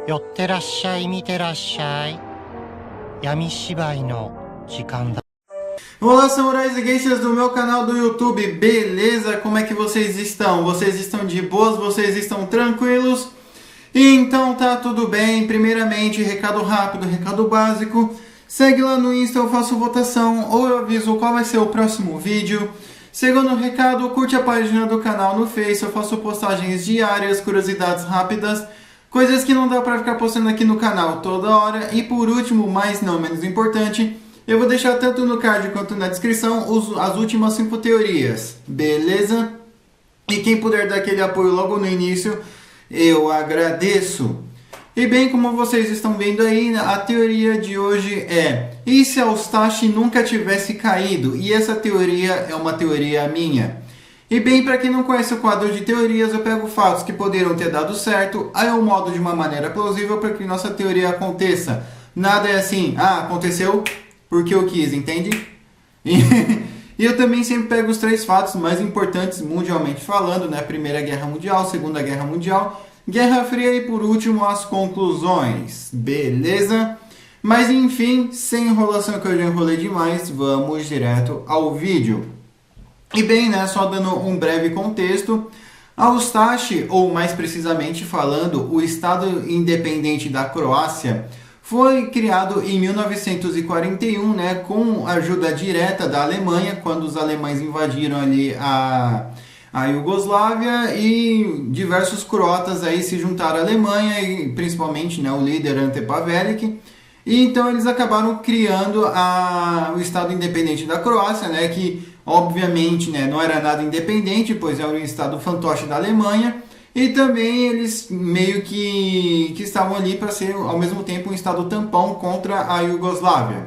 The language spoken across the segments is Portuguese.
寄ってらっしゃい、見てらっしゃい。闇芝居の時間だ。 Olá, samurais e geishas do meu canal do YouTube, beleza? Como é que vocês estão? Vocês estão de boas? Vocês estão tranquilos? Então tá tudo bem. Primeiramente, recado rápido, recado básico. Segue lá no Insta, eu faço votação ou eu aviso qual vai ser o próximo vídeo. Segundo recado, curte a página do canal no Face, eu faço postagens diárias, curiosidades rápidas, coisas que não dá pra ficar postando aqui no canal toda hora. E por último, mas não menos importante, eu vou deixar tanto no card quanto na descrição as últimas 5 teorias, beleza? E quem puder dar aquele apoio logo no início, eu agradeço. E bem, como vocês estão vendo aí, a teoria de hoje é: e se a Eustache nunca tivesse caído? E essa teoria é uma teoria minha. E bem, para quem não conhece o quadro de teorias, eu pego fatos que poderiam ter dado certo, aí eu moldo de uma maneira plausível para que nossa teoria aconteça. Nada é assim, aconteceu porque eu quis, entende? E eu também sempre pego os 3 fatos mais importantes mundialmente falando, né? Primeira Guerra Mundial, Segunda Guerra Mundial, Guerra Fria e por último as conclusões, beleza? Mas enfim, sem enrolação que eu já enrolei demais, vamos direto ao vídeo. E bem, né, só dando um breve contexto, a Eustache, ou mais precisamente falando, o Estado Independente da Croácia, foi criado em 1941, né, com ajuda direta da Alemanha, quando os alemães invadiram ali a Iugoslávia e diversos croatas aí se juntaram à Alemanha, e principalmente, né, o líder Ante Pavelić. E então eles acabaram criando o Estado Independente da Croácia, né, que obviamente, né, não era nada independente, pois era um Estado fantoche da Alemanha. E também eles meio que estavam ali para ser ao mesmo tempo um Estado tampão contra a Iugoslávia.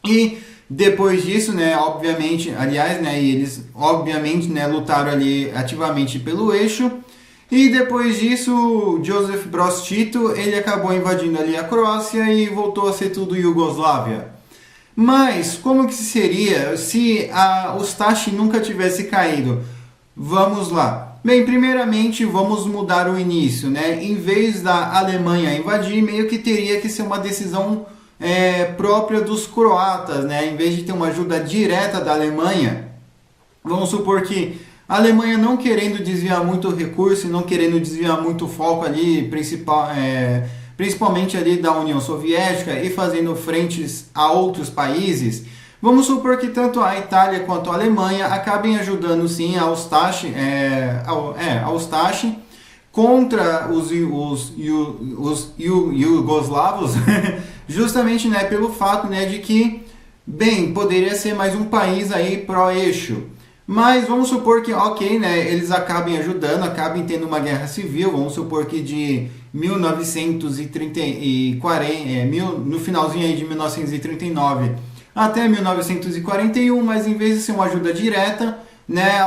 E depois disso, né, obviamente, aliás, né, eles obviamente, né, lutaram ali ativamente pelo eixo. E depois disso, Josip Broz Tito, ele acabou invadindo ali a Croácia e voltou a ser tudo Iugoslávia. Mas como que seria se a Eustache nunca tivesse caído? Vamos lá. Bem, primeiramente vamos mudar o início, né? Em vez da Alemanha invadir, meio que teria que ser uma decisão própria dos croatas, né? Em vez de ter uma ajuda direta da Alemanha, vamos supor que a Alemanha não querendo desviar muito recurso e não querendo desviar muito foco ali, principalmente ali da União Soviética e fazendo frentes a outros países, vamos supor que tanto a Itália quanto a Alemanha acabem ajudando sim a Eustache, contra os iugoslavos, justamente, né, pelo fato, né, de que, bem, poderia ser mais um país aí pró-eixo. Mas vamos supor que, ok, né, eles acabem ajudando, acabem tendo uma guerra civil, vamos supor que de 1940, no finalzinho aí de 1939 até 1941, mas em vez de ser uma ajuda direta, né,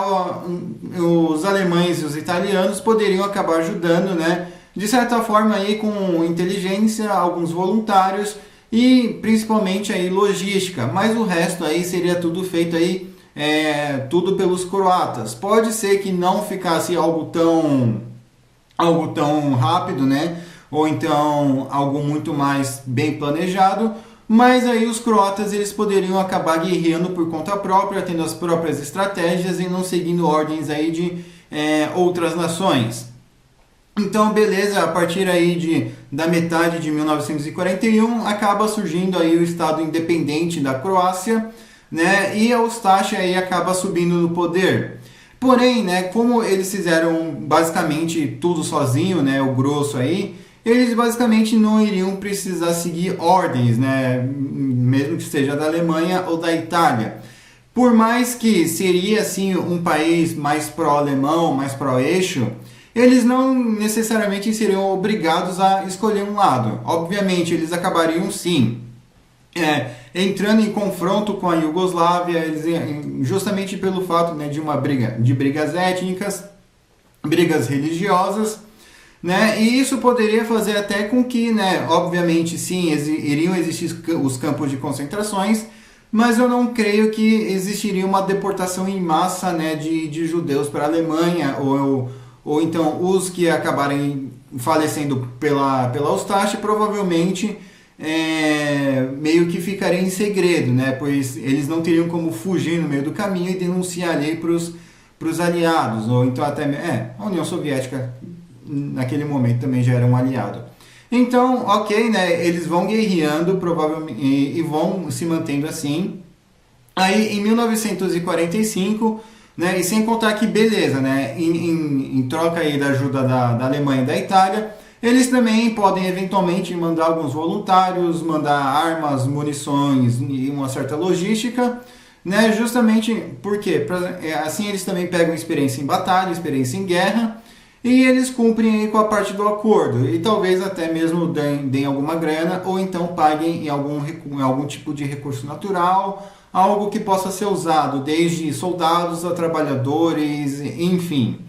os alemães e os italianos poderiam acabar ajudando, né, de certa forma aí com inteligência, alguns voluntários e principalmente aí logística, mas o resto aí seria tudo feito aí tudo pelos croatas. Pode ser que não ficasse algo tão rápido, né? Ou então algo muito mais bem planejado, mas aí os croatas eles poderiam acabar guerreando por conta própria, tendo as próprias estratégias e não seguindo ordens aí de outras nações. Então, beleza, a partir aí da metade de 1941 acaba surgindo aí o Estado Independente da Croácia, né? E a Eustache aí acaba subindo no poder. Porém, né, como eles fizeram basicamente tudo sozinho, né, o grosso aí, eles basicamente não iriam precisar seguir ordens, né, mesmo que seja da Alemanha ou da Itália. Por mais que seria assim um país mais pró-alemão, mais pró-eixo, eles não necessariamente seriam obrigados a escolher um lado. Obviamente, eles acabariam sim entrando em confronto com a Iugoslávia, justamente pelo fato, né, de brigas étnicas, brigas religiosas, né, e isso poderia fazer até com que, né, obviamente sim, iriam existir os campos de concentrações, mas eu não creio que existiria uma deportação em massa, né, de judeus para a Alemanha ou então os que acabarem falecendo pela Ustashi, provavelmente meio que ficariam em segredo, né? Pois eles não teriam como fugir no meio do caminho e denunciar ali para os aliados, ou então até a União Soviética naquele momento também já era um aliado. Então, ok, né? Eles vão guerreando provavelmente e vão se mantendo assim. Aí em 1945, né? E sem contar que beleza, né? Em troca aí da ajuda da Alemanha e da Itália, eles também podem eventualmente mandar alguns voluntários, mandar armas, munições e uma certa logística, né? Justamente porque assim eles também pegam experiência em batalha, experiência em guerra, e eles cumprem aí com a parte do acordo e talvez até mesmo deem alguma grana ou então paguem em algum tipo de recurso natural, algo que possa ser usado desde soldados a trabalhadores, enfim.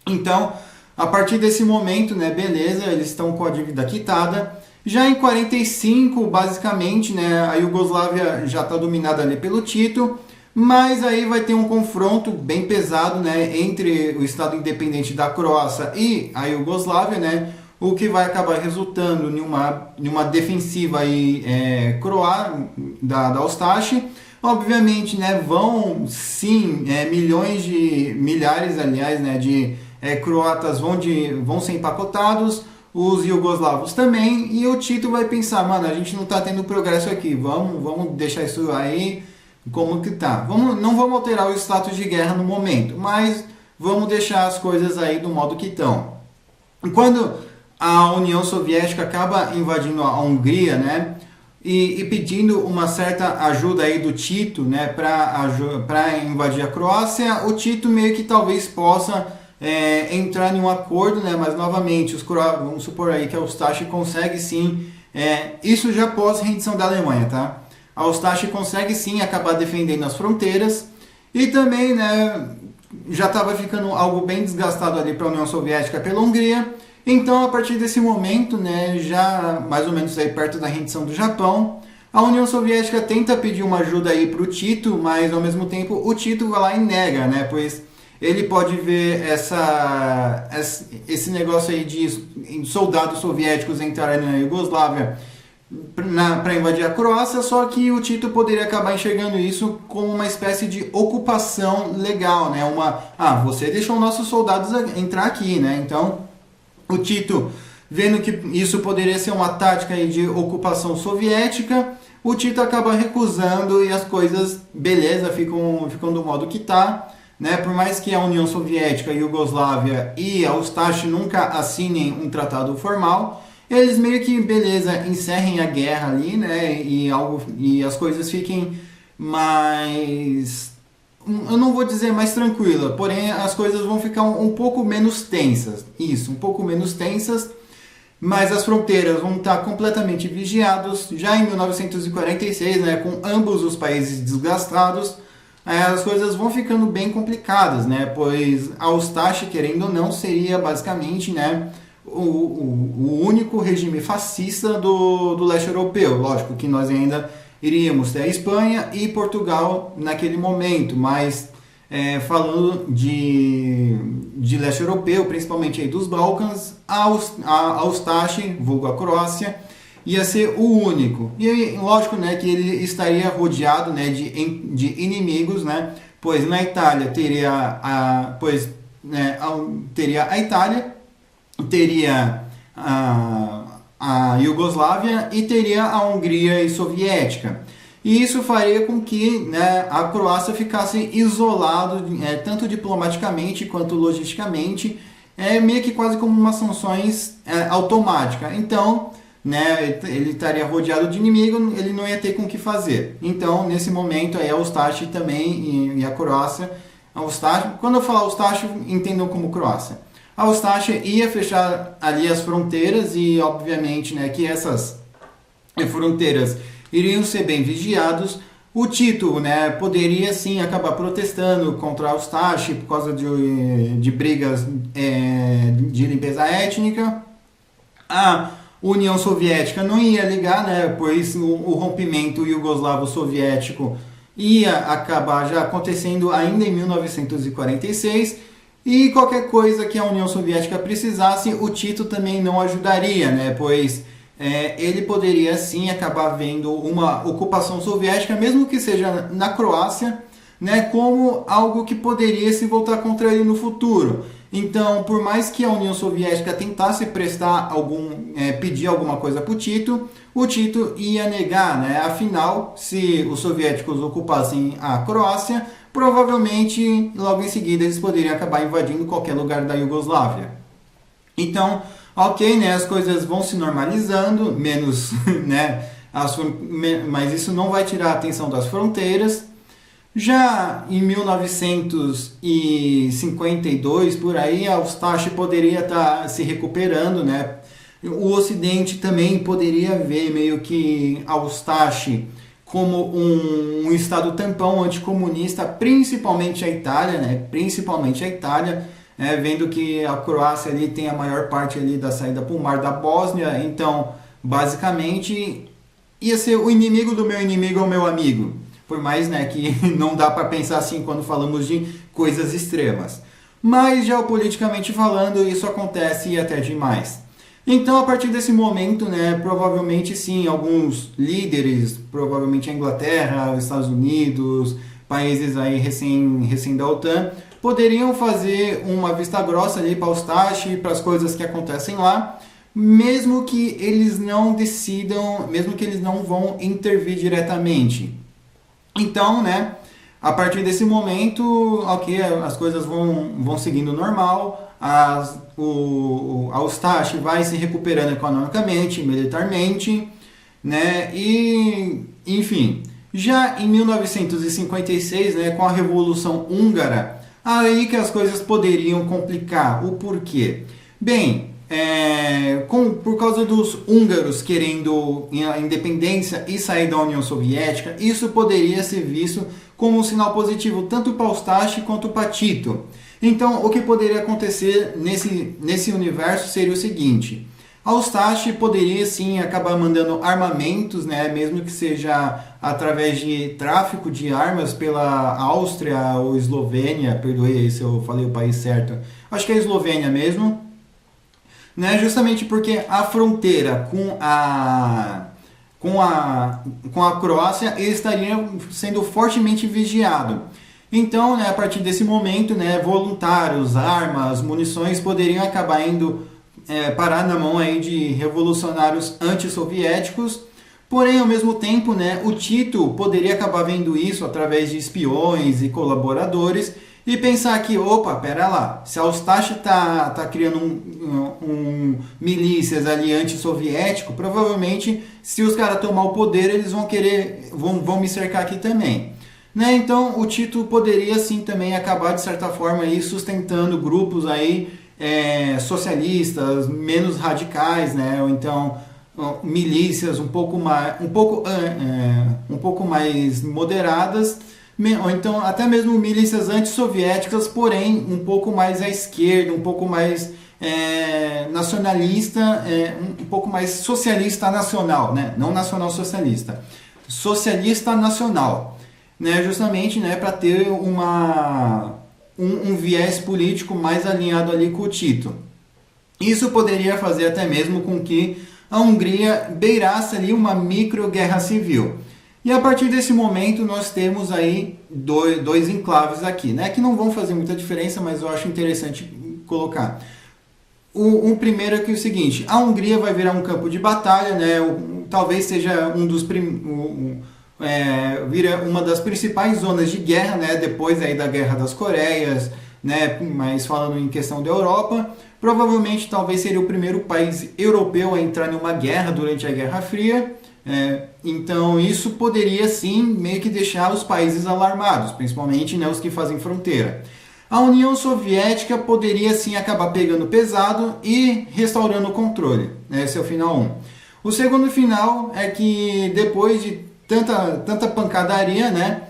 Então, a partir desse momento, né, beleza, eles estão com a dívida quitada. Já em 45, basicamente, né, a Iugoslávia já está dominada ali pelo Tito, mas aí vai ter um confronto bem pesado, né, entre o Estado independente da Croácia e a Iugoslávia, né, o que vai acabar resultando em uma defensiva aí, croata da Ustashi. Obviamente, né, vão sim, milhares, aliás, né, de croatas vão ser empacotados, os iugoslavos também, e o Tito vai pensar, mano, a gente não está tendo progresso aqui, vamos deixar isso aí como que tá. Não vamos alterar o status de guerra no momento, mas vamos deixar as coisas aí do modo que estão. Quando a União Soviética acaba invadindo a Hungria, né, e pedindo uma certa ajuda aí do Tito, né, para invadir a Croácia, o Tito meio que talvez possa entrar em um acordo, né, mas novamente os croatas, vamos supor aí que a Ustashi consegue sim, isso já após a rendição da Alemanha, tá? A Ustashi consegue sim acabar defendendo as fronteiras e também, né, já estava ficando algo bem desgastado ali para a União Soviética pela Hungria. Então, a partir desse momento, né, já mais ou menos aí perto da rendição do Japão, a União Soviética tenta pedir uma ajuda aí para o Tito, mas ao mesmo tempo o Tito vai lá e nega, né, pois ele pode ver esse negócio aí de soldados soviéticos entrarem na Iugoslávia para invadir a Croácia, só que o Tito poderia acabar enxergando isso como uma espécie de ocupação legal, né? Você deixou nossos soldados entrar aqui, né? Então, o Tito, vendo que isso poderia ser uma tática aí de ocupação soviética, o Tito acaba recusando e as coisas, beleza, ficam do modo que tá, né? Por mais que a União Soviética, a Iugoslávia e a Ustashi nunca assinem um tratado formal, eles meio que, beleza, encerrem a guerra ali, né, e as coisas fiquem mais, eu não vou dizer mais tranquila, porém as coisas vão ficar um pouco menos tensas, um pouco menos tensas, mas as fronteiras vão estar completamente vigiadas. Já em 1946, né, com ambos os países desgastados, as coisas vão ficando bem complicadas, né, pois a Ustashi, querendo ou não, seria basicamente, né, o único regime fascista do leste europeu. Lógico que nós ainda iríamos ter a Espanha e Portugal naquele momento, mas falando de leste europeu, principalmente aí dos Balcãs, a Ustashi, vulgo a Croácia, ia ser o único. E lógico, né, que ele estaria rodeado, né, de inimigos, né, pois na Itália teria a Itália, teria a Iugoslávia e teria a Hungria e Soviética. E isso faria com que, né, a Croácia ficasse isolado, tanto diplomaticamente quanto logisticamente, meio que quase como uma sanções automática. Então, né, ele estaria rodeado de inimigo, ele não ia ter com o que fazer. Então, nesse momento, aí, a Ustashi também e a Croácia, quando eu falar Ustashi, entendam como Croácia. A Ustashi ia fechar ali as fronteiras e, obviamente, né, que essas fronteiras iriam ser bem vigiados. O Tito, né, poderia sim acabar protestando contra a Ustashi por causa de brigas de limpeza étnica. A União Soviética não ia ligar, né, pois o rompimento iugoslavo-soviético ia acabar já acontecendo ainda em 1946. E qualquer coisa que a União Soviética precisasse, o Tito também não ajudaria, né? Pois ele poderia sim acabar vendo uma ocupação soviética, mesmo que seja na Croácia, né, como algo que poderia se voltar contra ele no futuro. Então, por mais que a União Soviética tentasse pedir alguma coisa para o Tito ia negar, né? Afinal, se os soviéticos ocupassem a Croácia, provavelmente logo em seguida eles poderiam acabar invadindo qualquer lugar da Iugoslávia. Então, ok, né? As coisas vão se normalizando, menos, né? Mas isso não vai tirar a atenção das fronteiras. Já em 1952, por aí, a Ustashi poderia estar se recuperando, né? O Ocidente também poderia ver meio que a Ustashi como um estado tampão anticomunista, principalmente a Itália, né? Principalmente a Itália, vendo que a Croácia ali tem a maior parte ali da saída para o mar da Bósnia, então, basicamente, ia ser o inimigo do meu inimigo é o meu amigo. Por mais, né, que não dá para pensar assim quando falamos de coisas extremas. Mas, geopoliticamente falando, isso acontece até demais. Então, a partir desse momento, né, provavelmente sim, alguns líderes, provavelmente a Inglaterra, os Estados Unidos, países aí recém da OTAN, poderiam fazer uma vista grossa ali para o Ustashi, para as coisas que acontecem lá, mesmo que eles não decidam, mesmo que eles não vão intervir diretamente. Então, né, a partir desse momento, ok, as coisas vão seguindo normal, a Ustashi vai se recuperando economicamente, militarmente, né, e, enfim, já em 1956, né, com a Revolução Húngara, aí que as coisas poderiam complicar. O porquê? Bem, por causa dos húngaros querendo a independência e sair da União Soviética, isso poderia ser visto como um sinal positivo tanto para Ustashi quanto para Tito. Então, o que poderia acontecer nesse universo seria o seguinte: a Ustashi poderia sim acabar mandando armamentos, né, mesmo que seja através de tráfico de armas pela Áustria ou Eslovênia, perdoe aí se eu falei o país certo, acho que é a Eslovênia mesmo, né, justamente porque a fronteira com a Croácia estaria sendo fortemente vigiado. Então, né, a partir desse momento, né, voluntários, armas, munições poderiam acabar indo parar na mão aí de revolucionários antissoviéticos. Porém, ao mesmo tempo, né, o Tito poderia acabar vendo isso através de espiões e colaboradores e pensar que, opa, pera lá, se a Ustashi tá criando milícias ali anti-soviético, provavelmente se os caras tomar o poder, eles vão me cercar aqui também. Né? Então o Tito poderia sim também acabar de certa forma aí sustentando grupos aí socialistas, menos radicais, né? Ou então milícias um pouco mais moderadas, ou então até mesmo milícias antissoviéticas, porém um pouco mais à esquerda, um pouco mais nacionalista, um pouco mais socialista nacional, né? Não nacional socialista, socialista nacional, né? Justamente, né, para ter um viés político mais alinhado ali com o Tito. Isso poderia fazer até mesmo com que a Hungria beirasse ali uma micro-guerra civil. E a partir desse momento nós temos aí dois enclaves aqui, né, que não vão fazer muita diferença, mas eu acho interessante colocar. O primeiro é que é o seguinte: a Hungria vai virar um campo de batalha, né, talvez seja vira uma das principais zonas de guerra, né, depois aí da Guerra das Coreias, né, mas falando em questão da Europa, provavelmente talvez seria o primeiro país europeu a entrar numa guerra durante a Guerra Fria. Então isso poderia sim meio que deixar os países alarmados, principalmente, né, os que fazem fronteira. A União Soviética poderia sim acabar pegando pesado e restaurando o controle. Esse é o final 1. O segundo final é que depois de tanta pancadaria, né,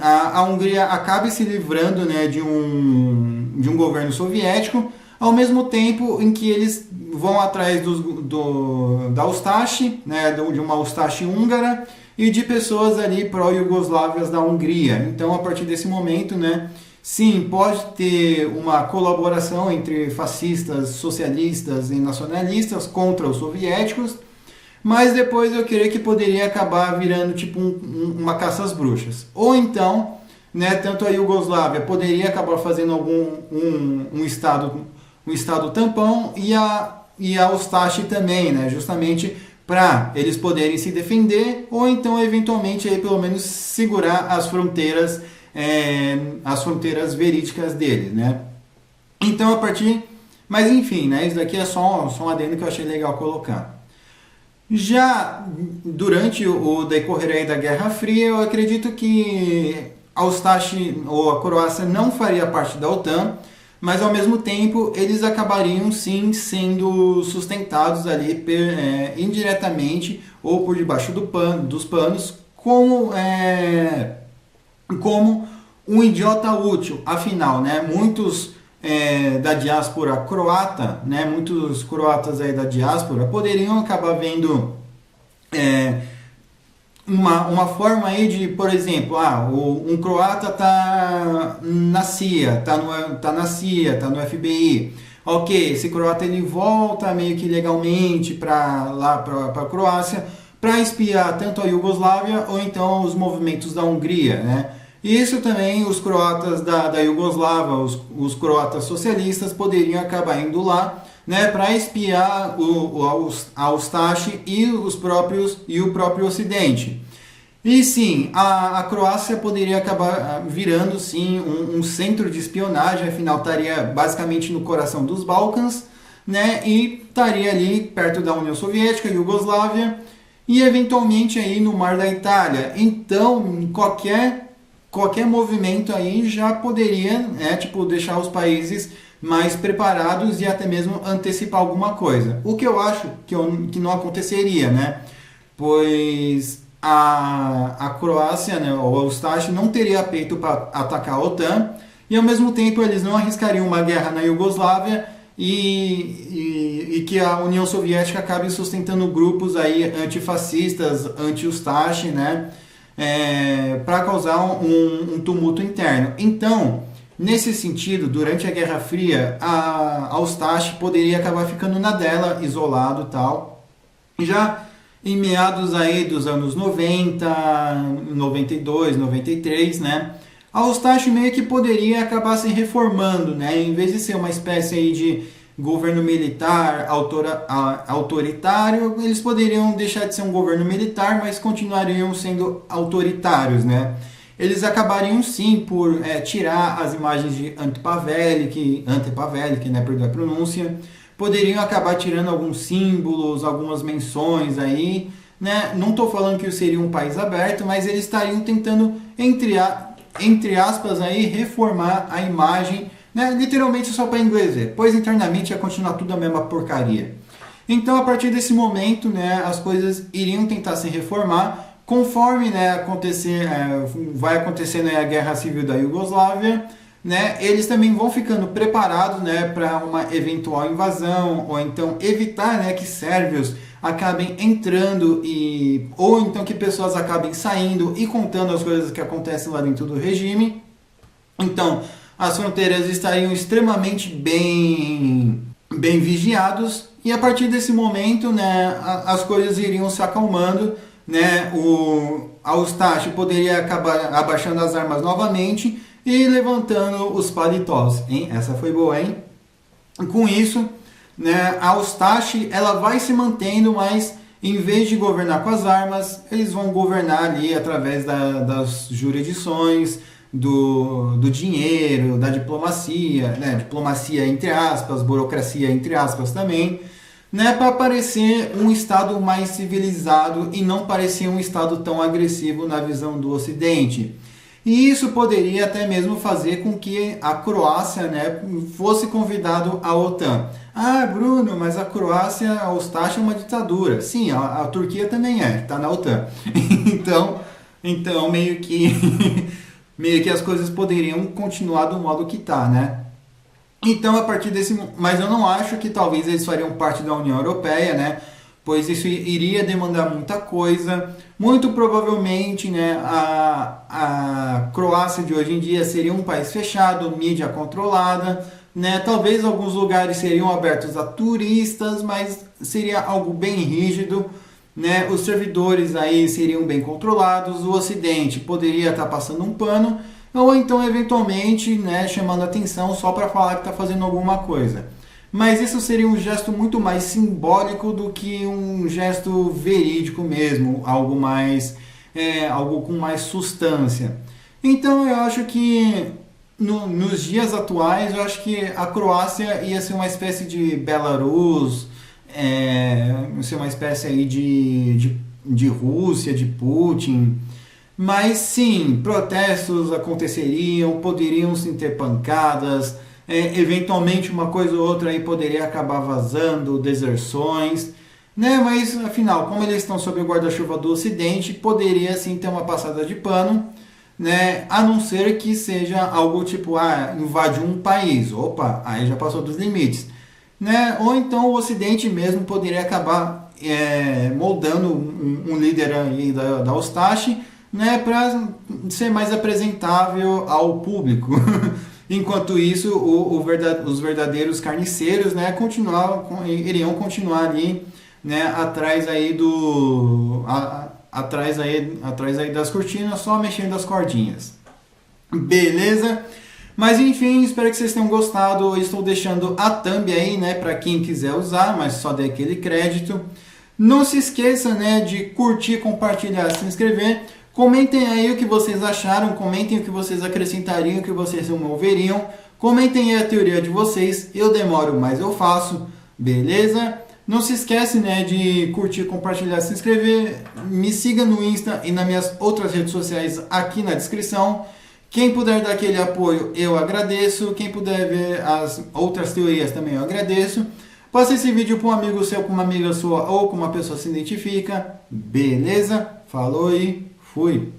a Hungria acaba se livrando, né, de um governo soviético, ao mesmo tempo em que eles vão atrás da Ustashi, né, de uma Ustashi húngara, e de pessoas ali pró-iugoslávias da Hungria. Então, a partir desse momento, né, sim, pode ter uma colaboração entre fascistas, socialistas e nacionalistas contra os soviéticos, mas depois eu creio que poderia acabar virando tipo uma caça às bruxas. Ou então, né, tanto a Iugoslávia poderia acabar fazendo um estado tampão e a Ustashi também, né, justamente para eles poderem se defender ou então eventualmente aí pelo menos segurar as fronteiras verídicas deles, né? Então a partir, mas enfim, né, isso daqui é só um adendo que eu achei legal colocar. Já durante o decorrer aí da Guerra Fria, eu acredito que a Ustashi ou a Croácia não faria parte da OTAN, mas ao mesmo tempo eles acabariam sim sendo sustentados ali indiretamente ou por debaixo dos panos como um idiota útil. Afinal, né, muitos da diáspora croata, né, muitos croatas aí da diáspora poderiam acabar vendo uma forma aí de, por exemplo, um croata tá na CIA, tá na CIA, tá no FBI. Ok, esse croata ele volta meio que legalmente para a Croácia para espiar tanto a Iugoslávia ou então os movimentos da Hungria, né? Isso também os croatas da Iugoslávia, os croatas socialistas poderiam acabar indo lá, né, para espiar a Ustashi e o próprio Ocidente. E sim, a Croácia poderia acabar virando sim um centro de espionagem, afinal estaria basicamente no coração dos Balcãs, né, e estaria ali perto da União Soviética, Iugoslávia e eventualmente aí no Mar da Itália. Então qualquer movimento aí já poderia, deixar os países mais preparados e até mesmo antecipar alguma coisa. O que eu acho que não aconteceria, né? Pois a Croácia, né, ou a Ustashi não teria peito para atacar a OTAN e ao mesmo tempo eles não arriscariam uma guerra na Iugoslávia e que a União Soviética acabe sustentando grupos aí antifascistas, anti-Ustashi, né? Para causar um tumulto interno. Então, nesse sentido, durante a Guerra Fria, a Ustashi poderia acabar ficando na dela, isolado e tal. Já em meados aí dos anos 90, 92, 93, né, a Ustashi meio que poderia acabar se reformando, né, em vez de ser uma espécie aí de governo militar autoritário, eles poderiam deixar de ser um governo militar, mas continuariam sendo autoritários, né? Eles acabariam sim por tirar as imagens de Ante Pavelić, né, perdão a pronúncia, poderiam acabar tirando alguns símbolos, algumas menções aí, né? Não estou falando que seria um país aberto, mas eles estariam tentando, entre aspas, aí, reformar a imagem, né? Literalmente só para inglês ver, pois internamente ia continuar tudo a mesma porcaria. Então, a partir desse momento, né, as coisas iriam tentar se reformar, conforme, né, vai acontecendo a Guerra Civil da Iugoslávia, né, eles também vão ficando preparados, né, para uma eventual invasão, ou então evitar, né, que sérvios acabem entrando, ou então que pessoas acabem saindo e contando as coisas que acontecem lá dentro do regime. Então, as fronteiras estariam extremamente bem vigiados e a partir desse momento, né, as coisas iriam se acalmando, né, a Ustashi poderia acabar abaixando as armas novamente e levantando os paletós, hein? Essa foi boa, hein? Com isso, né, a Ustashi ela vai se mantendo, mas em vez de governar com as armas, eles vão governar ali através das jurisdições, do dinheiro, da diplomacia, né? Diplomacia entre aspas, burocracia entre aspas também, né? Para parecer um Estado mais civilizado e não parecer um Estado tão agressivo na visão do Ocidente. E isso poderia até mesmo fazer com que a Croácia, né, fosse convidado à OTAN. Ah, Bruno, mas a Croácia, a Ustashi é uma ditadura. Sim, a Turquia também está na OTAN. Então meio que as coisas poderiam continuar do modo que está, né? Então, a partir desse... Mas eu não acho que talvez eles fariam parte da União Europeia, né? pois isso iria demandar muita coisa. Muito provavelmente, né, a Croácia de hoje em dia seria um país fechado, mídia controlada, né? Talvez alguns lugares seriam abertos a turistas, mas seria algo bem rígido, né? Os servidores aí seriam bem controlados, o Ocidente poderia estar passando um pano, ou então eventualmente, né, chamando atenção só para falar que está fazendo alguma coisa. Mas isso seria um gesto muito mais simbólico do que um gesto verídico mesmo, algo mais, algo com mais substância. Então eu acho que nos dias atuais, eu acho que a Croácia ia ser uma espécie de Belarus, ser uma espécie aí de Rússia, de Putin. Mas sim, protestos aconteceriam, poderiam sim ter pancadas, eventualmente uma coisa ou outra aí poderia acabar vazando, deserções, né? Mas afinal, como eles estão sob o guarda-chuva do Ocidente, poderia sim ter uma passada de pano, né? A não ser que seja algo tipo, invadiu um país, opa, aí já passou dos limites, né? Ou então o Ocidente mesmo poderia acabar moldando um líder aí da Ustashi, né, para ser mais apresentável ao público. Enquanto isso, os verdadeiros carniceiros, né, iriam continuar ali, né, atrás aí atrás aí das cortinas, só mexendo as cordinhas. Beleza? Mas enfim, espero que vocês tenham gostado. Eu estou deixando a thumb aí, né, para quem quiser usar, mas só dê aquele crédito. Não se esqueça, né, de curtir, compartilhar, se inscrever. Comentem aí o que vocês acharam, comentem o que vocês acrescentariam, o que vocês removeriam. Comentem aí a teoria de vocês. Eu demoro, mas eu faço. Beleza? Não se esquece, né, de curtir, compartilhar, se inscrever. Me siga no Insta e nas minhas outras redes sociais aqui na descrição. Quem puder dar aquele apoio, eu agradeço. Quem puder ver as outras teorias também, eu agradeço. Passe esse vídeo para um amigo seu, com uma amiga sua ou com uma pessoa que se identifica. Beleza? Falou e fui!